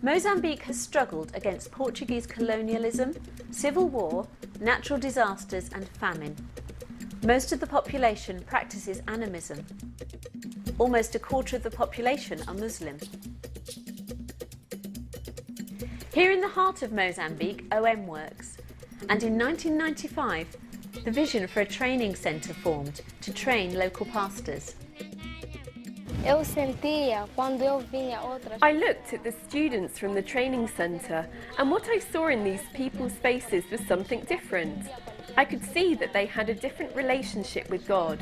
Mozambique has struggled against Portuguese colonialism, civil war, natural disasters and famine. Most of the population practices animism. Almost a quarter of the population are Muslim. Here in the heart of Mozambique, OM works, and in 1995, the vision for a training centre formed to train local pastors. I looked at the students from the training centre, and what I saw in these people's faces was something different. I could see that they had a different relationship with God,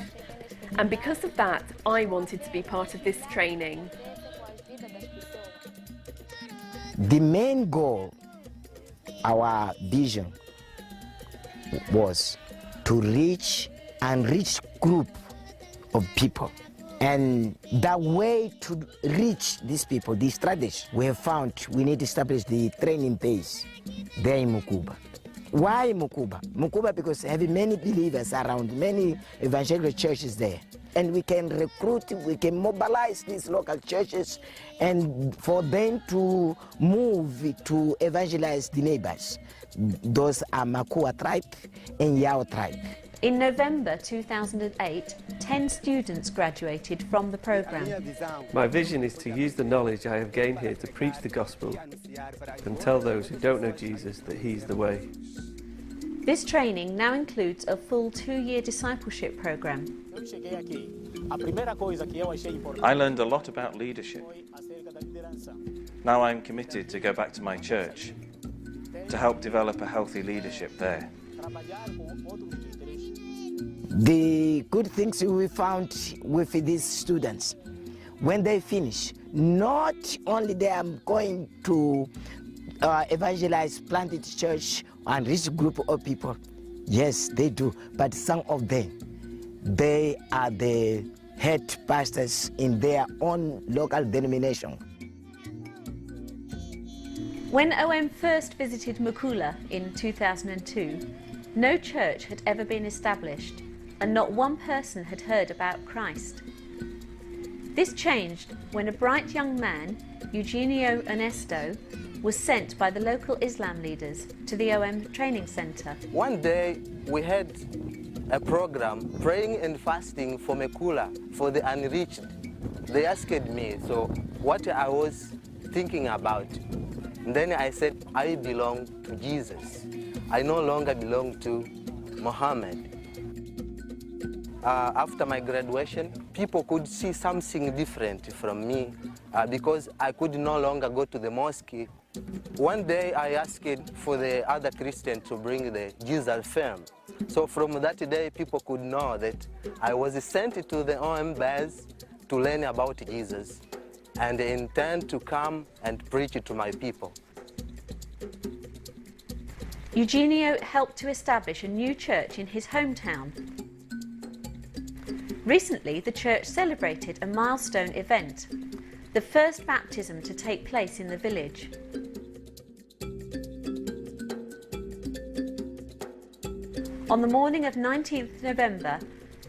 and because of that, I wanted to be part of this training. The main goal, our vision, was to reach an rich group of people. And the way to reach these people, the strategy we have found, we need to establish the training base there in Mukuba. Why Mukuba? Mukuba because having many believers around, many evangelical churches there. And we can recruit, we can mobilize these local churches and for them to move to evangelize the neighbors. Those are Makua tribe and Yao tribe. In November 2008, 10 students graduated from the programme. My vision is to use the knowledge I have gained here to preach the gospel and tell those who don't know Jesus that He's the way. This training now includes a full 2-year discipleship programme. I learned a lot about leadership. Now I'm committed to go back to my church to help develop a healthy leadership there. The good things we found with these students, when they finish, not only they are going to evangelize, planted church and reach a group of people, yes, they do, but some of them, they are the head pastors in their own local denomination. When OM first visited Mukula in 2002, no church had ever been established and not one person had heard about Christ. This changed when a bright young man, Eugenio Ernesto, was sent by the local Islam leaders to the OM training centre. One day we had a program, praying and fasting for Mukula, for the unreached. They asked me, so what I was thinking about. And then I said, I belong to Jesus. I no longer belong to Muhammad. After my graduation, people could see something different from me because I could no longer go to the mosque. One day I asked for the other Christians to bring the Jesus film. So from that day, people could know that I was sent to the OM base to learn about Jesus and intend to come and preach it to my people. Eugenio helped to establish a new church in his hometown. Recently, the church celebrated a milestone event, the first baptism to take place in the village. On the morning of 19th November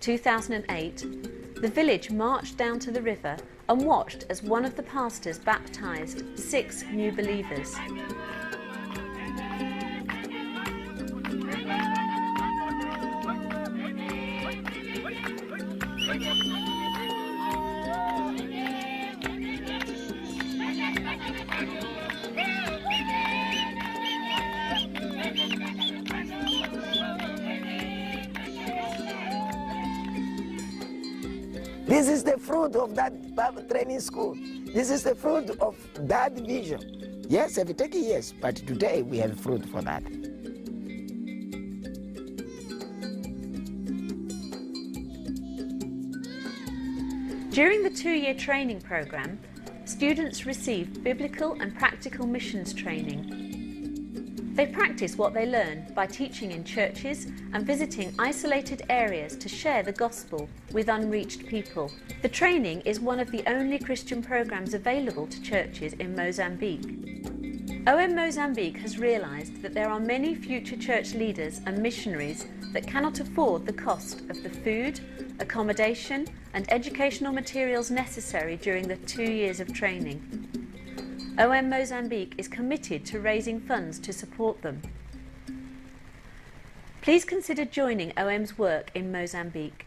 2008, the village marched down to the river and watched as one of the pastors baptised 6 new believers. This is the fruit of that Bible training school. This is the fruit of that vision. Yes, it will take years, but today we have fruit for that. During the 2-year training programme, students received biblical and practical missions training. They practice what they learn by teaching in churches and visiting isolated areas to share the gospel with unreached people. The training is one of the only Christian programmes available to churches in Mozambique. OM Mozambique has realised that there are many future church leaders and missionaries that cannot afford the cost of the food, accommodation and educational materials necessary during the 2 years of training. OM Mozambique is committed to raising funds to support them. Please consider joining OM's work in Mozambique.